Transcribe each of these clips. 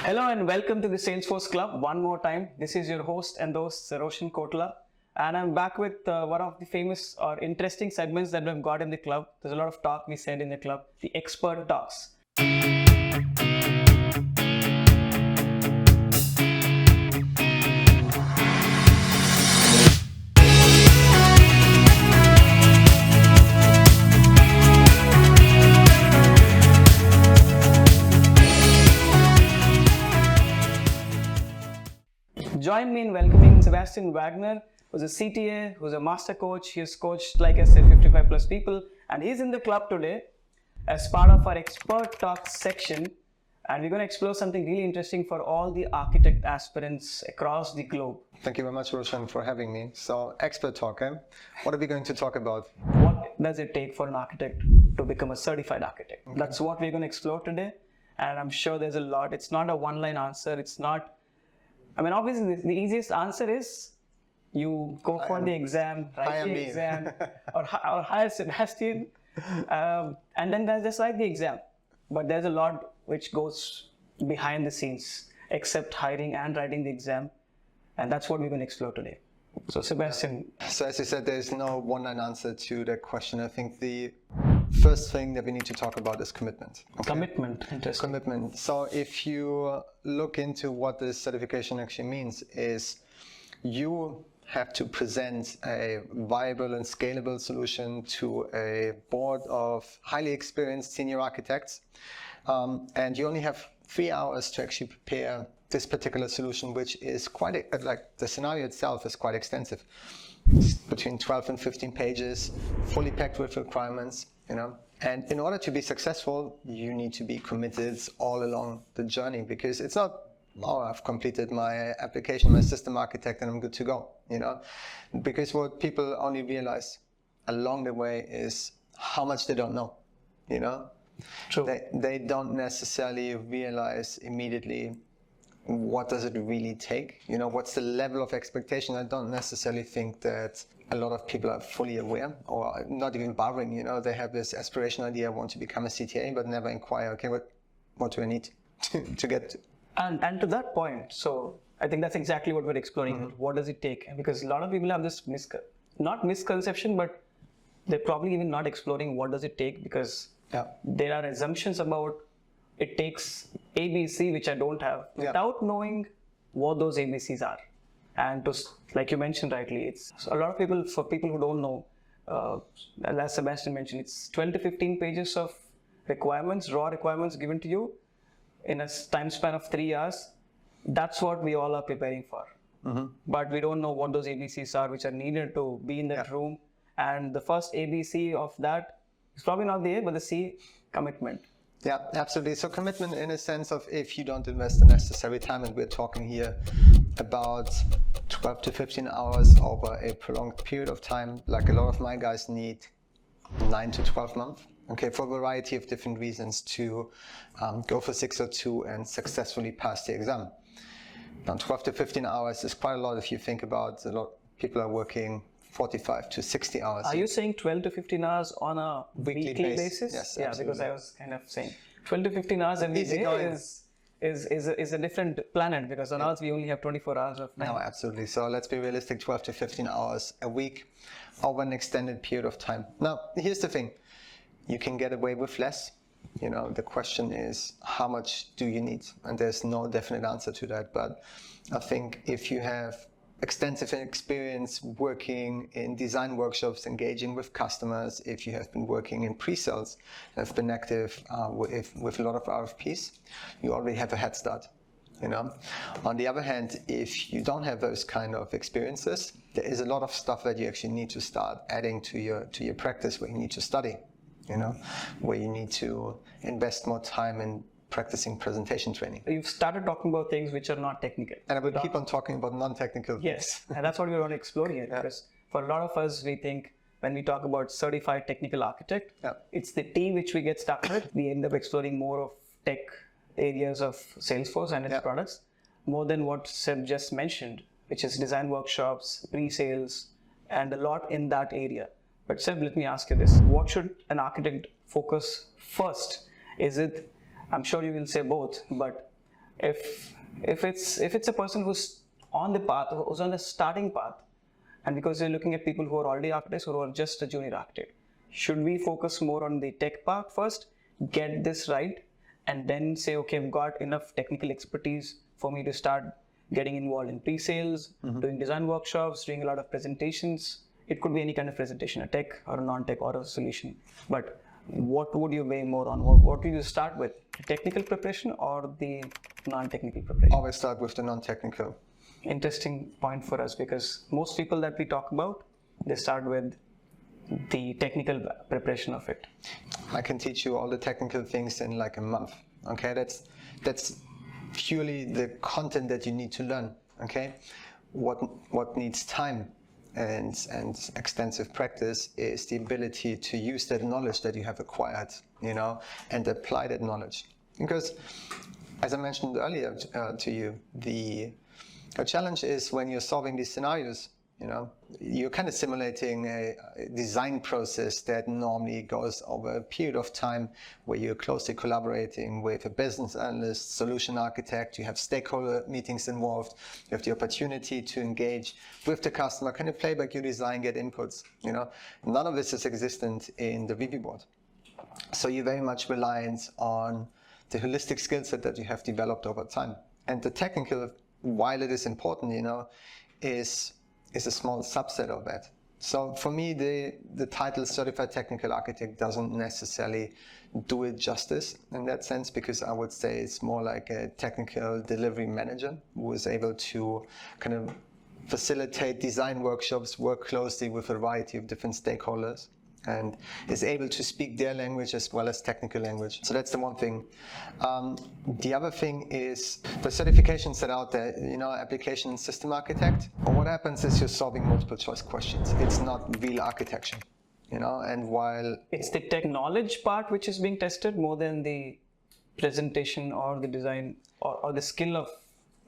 Hello and welcome to the Salesforce Club one more time. This is your host and host Roshan Kotla, and I'm back with one of the famous or interesting segments that we've got in the club. There's a lot of talk we said in the club, the expert talks. Join me in welcoming Sebastian Wagner, who's a CTA, who's a master coach. He's coached, like I said, 55 plus people, and he's in the club today as part of our expert talks section. And we're going to explore something really interesting for all the architect aspirants across the globe. Thank you very much, Roshan, for having me. So, expert talk, eh? What are we going to talk about? What does it take for an architect to become a certified architect? Okay. That's what we're going to explore today. And I'm sure there's a lot. It's not a one-line answer. It's not. Obviously, the easiest answer is you go for the exam, write the exam, or hire Sebastian, and then just write the exam. But there's a lot which goes behind the scenes, except hiring and writing the exam, and that's what we're going to explore today. So, Sebastian. So, as you said, there's no one-line answer to that question. I think the first thing that we need to talk about is commitment. Okay? Commitment, interesting. Commitment. So if you look into what this certification actually means is you have to present a viable and scalable solution to a board of highly experienced senior architects. And you only have 3 hours to actually prepare this particular solution, which is quite, the scenario itself is quite extensive. It's between 12 and 15 pages, fully packed with requirements. And in order to be successful, you need to be committed all along the journey, because it's not, I've completed my application, my system architect, and I'm good to go, because what people only realize along the way is how much they don't know, True. They don't necessarily realize immediately what does it really take, what's the level of expectation. I don't necessarily think that a lot of people are fully aware or not even bothering, they have this aspirational idea, I want to become a CTA, but never inquire, okay, what do I need to get to? And to that point, so I think that's exactly what we're exploring. Mm-hmm. What does it take? Because a lot of people have this not misconception, but they're probably even not exploring what does it take, because there are assumptions about it takes ABC, which I don't have, without knowing what those ABCs are. And to, like you mentioned rightly, it's a lot of people, for people who don't know, as Sebastian mentioned, it's 12 to 15 pages of requirements, raw requirements given to you in a time span of 3 hours. That's what we all are preparing for. Mm-hmm. But we don't know what those ABCs are, which are needed to be in that room. And the first ABC of that is probably not the A, but the C, commitment. Yeah, absolutely. So commitment in a sense of if you don't invest the necessary time, and we're talking here about 12 to 15 hours over a prolonged period of time, like a lot of my guys need 9 to 12 months, okay, for a variety of different reasons to go for 602 and successfully pass the exam. Now, 12 to 15 hours is quite a lot if you think about a lot of people are working 45 to 60 hours. Are you saying 12 to 15 hours on a weekly basis? Yes, yeah, absolutely. Because I was kind of saying 12 to 15 hours every day is a different planet, because on ours we only have 24 hours of time. No, absolutely. So let's be realistic, 12 to 15 hours a week over an extended period of time. Now, here's the thing. You can get away with less. The question is, how much do you need? And there's no definite answer to that. But I think if you have extensive experience working in design workshops, engaging with customers, if you have been working in pre-sales, have been active with a lot of RFPs, you already have a head start. On the other hand, if you don't have those kind of experiences, there is a lot of stuff that you actually need to start adding to your practice, where you need to study, where you need to invest more time in practicing presentation training. You've started talking about things which are not technical. And I will keep on talking about non-technical things. Yes, and that's what we want to explore here. Because for a lot of us, we think when we talk about certified technical architect, it's the T which we get stuck with. We end up exploring more of tech areas of Salesforce and its products, more than what Seb just mentioned, which is design workshops, pre-sales, and a lot in that area. But Seb, let me ask you this. What should an architect focus first? Is it, I'm sure you will say both, but If it's a person who's on the path, who's on the starting path, and because you're looking at people who are already architects or who are just a junior architect, should we focus more on the tech part first, get this right, and then say, okay, I've got enough technical expertise for me to start getting involved in pre-sales, doing design workshops, doing a lot of presentations. It could be any kind of presentation, a tech or a non-tech or a solution. But what would you weigh more on? What would you start with? Technical preparation or the non-technical preparation? Always start with the non-technical. Interesting point for us, because most people that we talk about, they start with the technical preparation of it. I can teach you all the technical things in like a month. Okay, that's purely the content that you need to learn. Okay, what needs time and extensive practice is the ability to use that knowledge that you have acquired, you know, and apply that knowledge. Because, as I mentioned earlier to you, the challenge is when you're solving these scenarios, you know, you're kind of simulating a design process that normally goes over a period of time where you're closely collaborating with a business analyst, solution architect, you have stakeholder meetings involved, you have the opportunity to engage with the customer, kind of play back your design, get inputs, you know. None of this is existent in the review board. So you're very much reliant on the holistic skill set that you have developed over time. And the technical, while it is important, you know, is a small subset of that. So for me, the title Certified Technical Architect doesn't necessarily do it justice in that sense, because I would say it's more like a technical delivery manager who is able to kind of facilitate design workshops, work closely with a variety of different stakeholders, and is able to speak their language as well as technical language. So that's the one thing. The other thing is the certification set out there, you know, application system architect. But what happens is you're solving multiple choice questions. It's not real architecture, you know, and while... It's the tech knowledge part which is being tested more than the presentation or the design or the skill of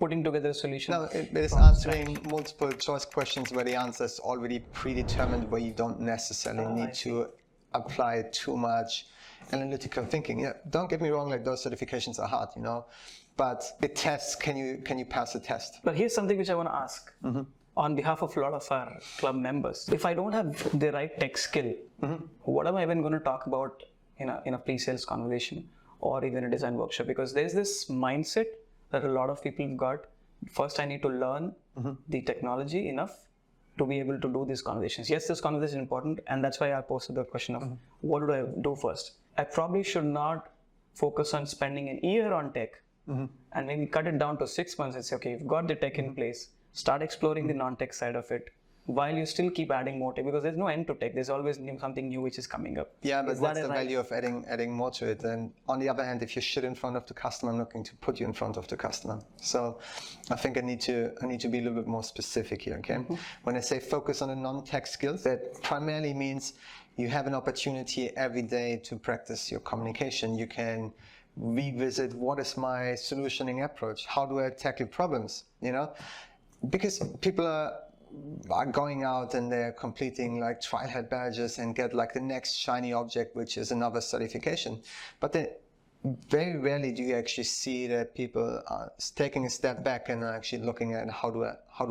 putting together a solution. No, it is answering multiple choice questions where the answer is already predetermined, where you don't necessarily need to apply too much analytical thinking. Yeah, don't get me wrong, like those certifications are hard, you know, but the tests, can you pass the test? But here's something which I want to ask on behalf of a lot of our club members. If I don't have the right tech skill, what am I even going to talk about in a pre-sales conversation or even a design workshop? Because there's this mindset that a lot of people have got. First, I need to learn the technology enough to be able to do these conversations. Yes, this conversation is important, and that's why I posted the question of what do I do first? I probably should not focus on spending an year on tech and maybe cut it down to 6 months and say, okay, you've got the tech in place, start exploring the non-tech side of it, while you still keep adding more tech, because there's no end to tech. There's always something new which is coming up. Yeah, but what's the value of adding more to it? And on the other hand, if you shit in front of the customer, I'm not going to put you in front of the customer. So I think I need to be a little bit more specific here, okay? When I say focus on the non-tech skills, that primarily means you have an opportunity every day to practice your communication. You can revisit, what is my solutioning approach? How do I tackle problems, you know? Because people are going out and they're completing like trailhead badges and get like the next shiny object, which is another certification. But then very rarely do you actually see that people are taking a step back and are actually looking at how do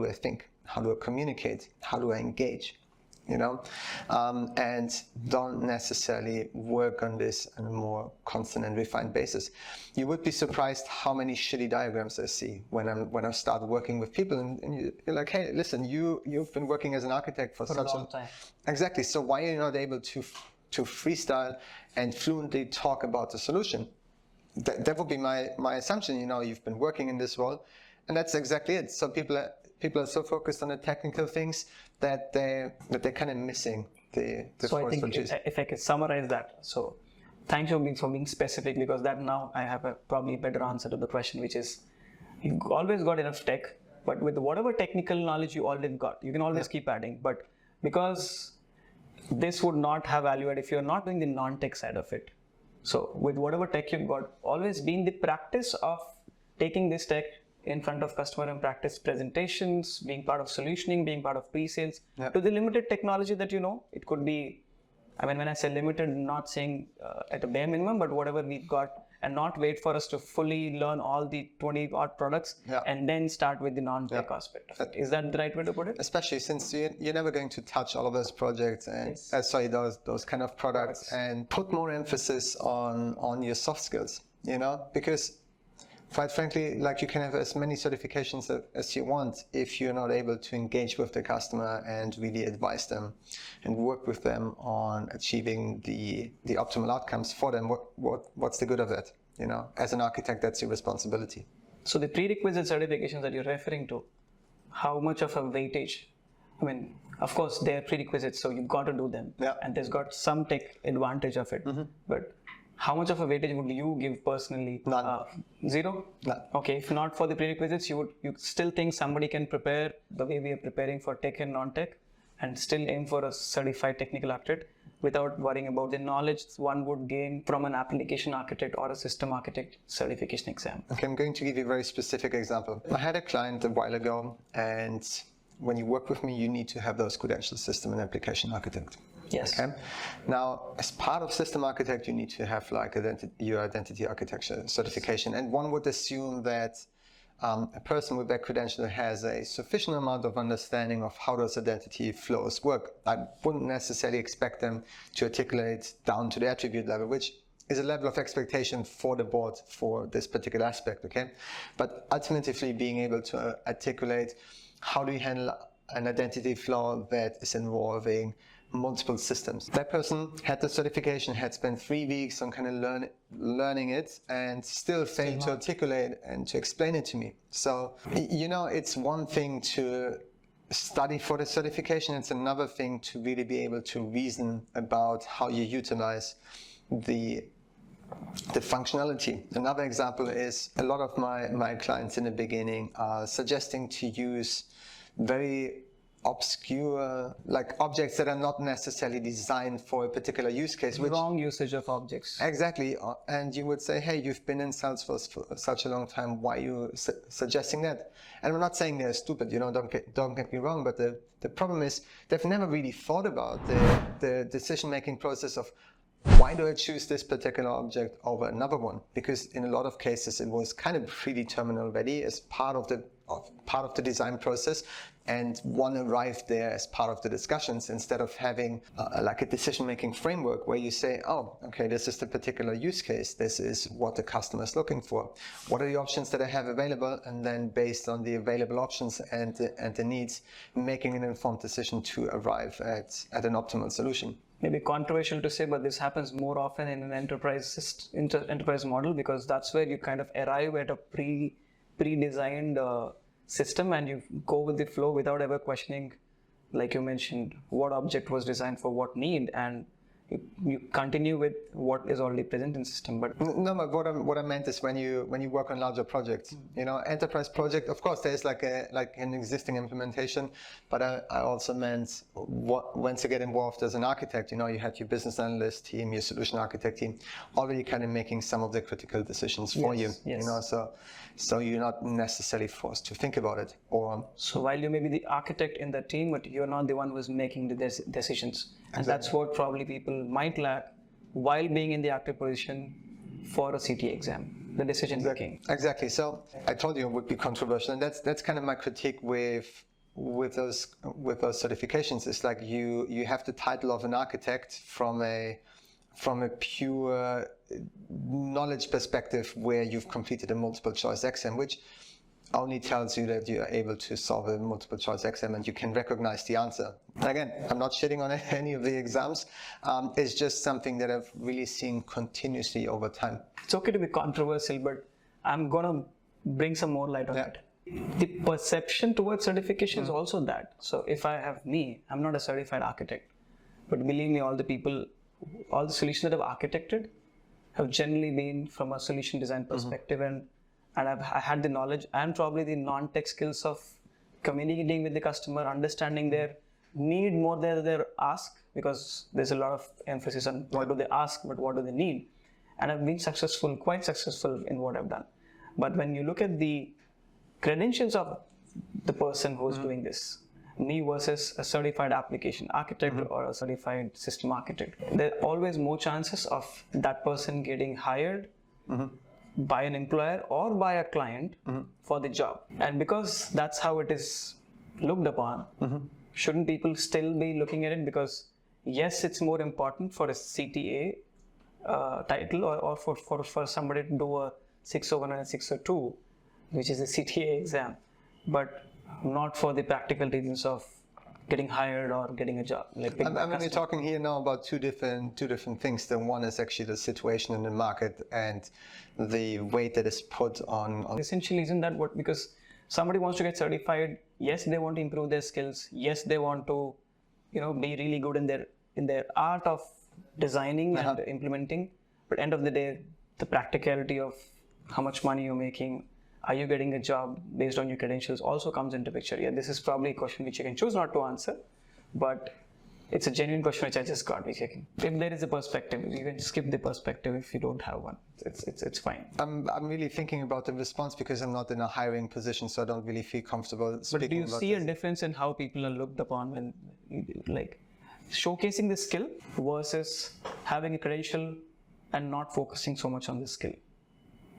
I think, how do I communicate, how do I engage, you know, and don't necessarily work on this on a more constant and refined basis. You would be surprised how many shitty diagrams I see when I start working with people, and you're like, hey, listen, you've been working as an architect for such a long time. Exactly. So why are you not able to freestyle and fluently talk about the solution? That would be my assumption. You know, you've been working in this role, and that's exactly it. So people are so focused on the technical things that they're kind of missing the so I think if I could summarize that, so thanks for being specific, because that now I have probably a better answer to the question, which is you always got enough tech, but with whatever technical knowledge you already got, you can always keep adding. But because this would not have value add if you're not doing the non-tech side of it. So with whatever tech you've got, always be in the practice of taking this tech in front of customer and practice presentations, being part of solutioning, being part of pre-sales, to the limited technology that you know. It could be, I mean, when I say limited, not saying at a bare minimum, but whatever we've got and not wait for us to fully learn all the 20 odd products and then start with the non-tech aspect of it. Is that the right way to put it? Especially since you're never going to touch all of those projects and those kind of products and put more emphasis on your soft skills, because quite frankly, like, you can have as many certifications as you want if you're not able to engage with the customer and really advise them and work with them on achieving the optimal outcomes for them. What's the good of it? As an architect, that's your responsibility. So the prerequisite certifications that you're referring to, how much of a weightage? I mean, of course, they're prerequisites, so you've got to do them. And there's got some tech advantage of it. But how much of a weightage would you give personally? None. Zero? None. Okay, if not for the prerequisites, you still think somebody can prepare the way we are preparing for tech and non-tech and still aim for a certified technical architect without worrying about the knowledge one would gain from an application architect or a system architect certification exam? Okay, I'm going to give you a very specific example. I had a client a while ago, and when you work with me, you need to have those credentials, system and application architect. Yes. Okay. Now, as part of system architect, you need to have like your identity architecture certification. And one would assume that a person with that credential has a sufficient amount of understanding of how those identity flows work. I wouldn't necessarily expect them to articulate down to the attribute level, which is a level of expectation for the board for this particular aspect. Okay. But ultimately, being able to articulate how do you handle an identity flow that is involving multiple systems. That person had the certification, had spent 3 weeks on kind of learning it, and still failed to articulate and to explain it to me. So, it's one thing to study for the certification, it's another thing to really be able to reason about how you utilize the functionality. Another example is a lot of my clients in the beginning are suggesting to use very obscure, like, objects that are not necessarily designed for a particular use case. Wrong usage of objects. Exactly. And you would say, hey, you've been in Salesforce for such a long time, why are you suggesting that? And I'm not saying they're stupid, don't get me wrong, but the problem is they've never really thought about the decision-making process of why do I choose this particular object over another one? Because in a lot of cases it was kind of predetermined already as part of the design process, and one arrived there as part of the discussions instead of having like a decision-making framework where you say, oh, okay, this is the particular use case, this is what the customer is looking for, what are the options that I have available, and then based on the available options and the needs, making an informed decision to arrive at an optimal solution. Maybe controversial to say, but this happens more often in an enterprise model, because that's where you kind of arrive at a pre-designed system and you go with the flow without ever questioning, like you mentioned, what object was designed for what need, and you continue with what is already present in system. But no, but what I meant is when you work on larger projects, enterprise project, of course there's like an existing implementation, but I also meant once you get involved as an architect, you had your business analyst team, your solution architect team, already kind of making some of the critical decisions for you. So you're not necessarily forced to think about it. Or so while you may be the architect in the team, but you're not the one who's making the decisions. And that's what probably people might lack while being in the active position for a CTA exam, the decision making. Exactly. So I told you it would be controversial, and that's kind of my critique with those certifications. It's like you have the title of an architect from a pure knowledge perspective where you've completed a multiple choice exam, which only tells you that you're able to solve a multiple choice exam and you can recognize the answer. Again, I'm not shitting on any of the exams. It's just something that I've really seen continuously over time. It's okay to be controversial, but I'm going to bring some more light on it. The perception towards certification is also that. So if I'm not a certified architect, but believe me, all the solutions that I've architected have generally been from a solution design perspective, and I had the knowledge and probably the non-tech skills of communicating with the customer, understanding their need more than their ask, because there's a lot of emphasis on what do they ask, but what do they need. And I've been quite successful in what I've done. But when you look at the credentials of the person who's doing this, me versus a certified application architect or a certified system architect, there are always more chances of that person getting hired by an employer or by a client for the job. And because that's how it is looked upon, shouldn't people still be looking at it? Because yes, it's more important for a CTA title or for somebody to do a 601 and 602, which is a CTA exam, but not for the practical reasons of getting hired or getting a job. Like I mean, we're talking here now about two different things. The one is actually the situation in the market and the weight that is put on. Essentially, isn't that what? Because somebody wants to get certified. Yes, they want to improve their skills. Yes, they want to, be really good in their art of designing and implementing. But end of the day, the practicality of how much money you're making, are you getting a job based on your credentials, also comes into picture. Yeah, this is probably a question which you can choose not to answer, but it's a genuine question which I just got. If there is a perspective, you can skip the perspective if you don't have one. It's fine. I'm really thinking about the response because I'm not in a hiring position, so I don't really feel comfortable speaking. But do you see a difference in how people are looked upon when, like, showcasing the skill versus having a credential and not focusing so much on the skill?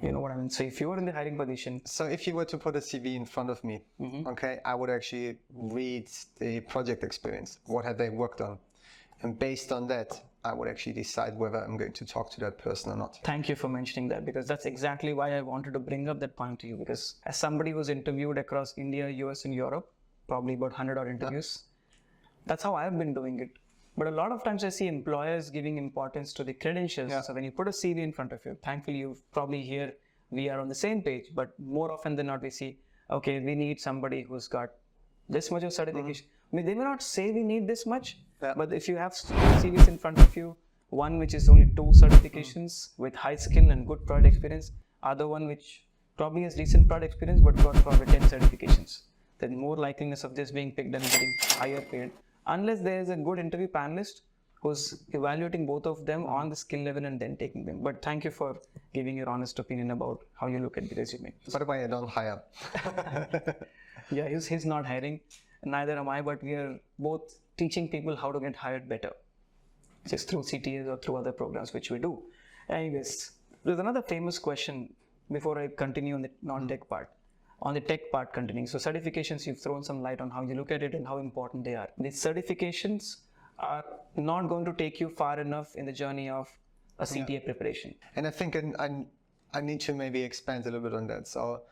You know what I mean? So if you were in the hiring position. So if you were to put a CV in front of me, okay, I would actually read the project experience. What have they worked on? And based on that, I would actually decide whether I'm going to talk to that person or not. Thank you for mentioning that, because that's exactly why I wanted to bring up that point to you. Because as somebody who's interviewed across India, US and Europe, probably about 100 odd interviews, that's how I've been doing it. But a lot of times I see employers giving importance to the credentials. So when you put a CV in front of you, thankfully you probably hear we are on the same page, but more often than not we see, okay, we need somebody who's got this much of certification. I mean, they may not say we need this much, but if you have CVs in front of you, one which is only 2 certifications with high skill and good product experience, other one which probably has decent product experience but got probably 10 certifications, then more likeliness of this being picked and getting higher paid. Unless there is a good interview panelist who's evaluating both of them on the skill level and then taking them. But thank you for giving your honest opinion about how you look at the resume. By the way, I don't hire. Yeah, he's not hiring, neither am I, but we are both teaching people how to get hired better, just through CTAs or through other programs which we do. Anyways, there's another famous question before I continue on the non-tech part. On the tech part continuing, so certifications, you've thrown some light on how you look at it and how important they are. The certifications are not going to take you far enough in the journey of a CTA preparation. And I think I need to maybe expand a little bit on that. So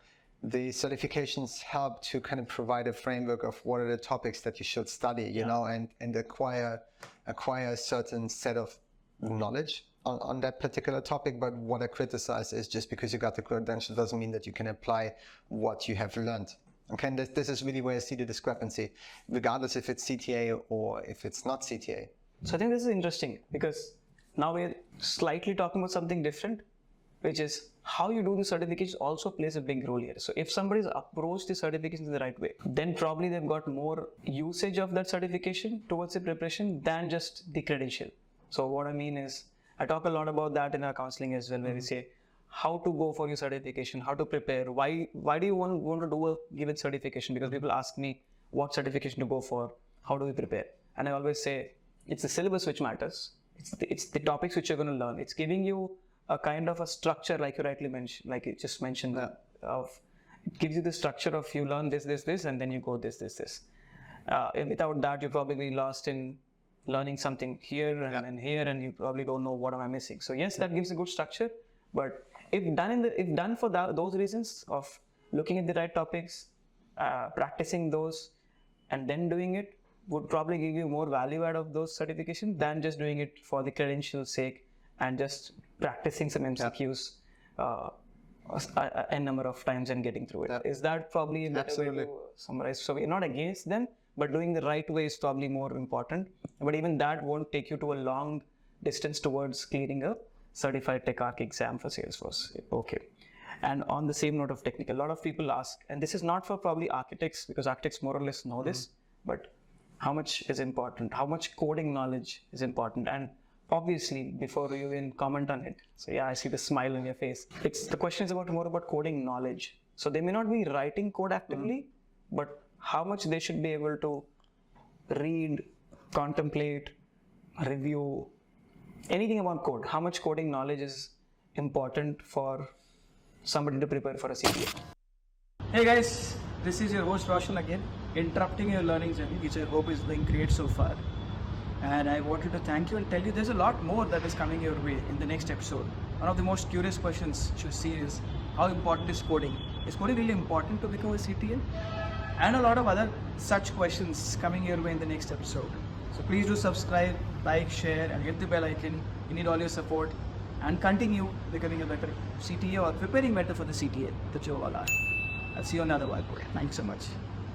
the certifications help to kind of provide a framework of what are the topics that you should study, you know, and acquire a certain set of knowledge on that particular topic. But what I criticize is just because you got the credential doesn't mean that you can apply what you have learned. Okay, and this is really where I see the discrepancy, regardless if it's CTA or if it's not CTA. So I think this is interesting because now we're slightly talking about something different, which is how you do the certification also plays a big role here. So if somebody's approached the certification in the right way, then probably they've got more usage of that certification towards the preparation than just the credential. So what I mean is, I talk a lot about that in our counseling as well, where we say how to go for your certification, how to prepare, why do you want to do a given certification? Because people ask me what certification to go for, how do we prepare? And I always say it's the syllabus which matters. It's the topics which you're going to learn. It's giving you a kind of a structure, like you rightly mentioned, like you just mentioned, it gives you the structure of you learn this, and then you go this. Without that, you probably be lost in learning something here and here, and you probably don't know what am I missing. So yes, that gives a good structure, but if done for those reasons of looking at the right topics, practicing those, and then doing it, would probably give you more value out of those certifications than just doing it for the credential's sake and just practicing some MCQs a number of times and getting through it. Is that probably a better way to summarize? So we're not against them, but doing the right way is probably more important. But even that won't take you to a long distance towards clearing a Certified Tech Arch exam for Salesforce. Okay. And on the same note of technical, a lot of people ask, and this is not for probably architects, because architects more or less know this, but how much is important? How much coding knowledge is important? And obviously, before you even comment on it, so yeah, I see the smile on your face. The question is more about coding knowledge. So they may not be writing code actively, but how much they should be able to read, contemplate, review, anything about code. How much coding knowledge is important for somebody to prepare for a CTA? Hey guys, this is your host Roshan again, interrupting your learning journey, which I hope is doing great so far. And I wanted to thank you and tell you there's a lot more that is coming your way in the next episode. One of the most curious questions you see is, how important is coding? Is coding really important to become a CTA? And a lot of other such questions coming your way in the next episode. So please do subscribe, like, share, and hit the bell icon. We need all your support and continue becoming a better CTA or preparing better for the CTA that you all are. I'll see you on another whiteboard. Thanks so much.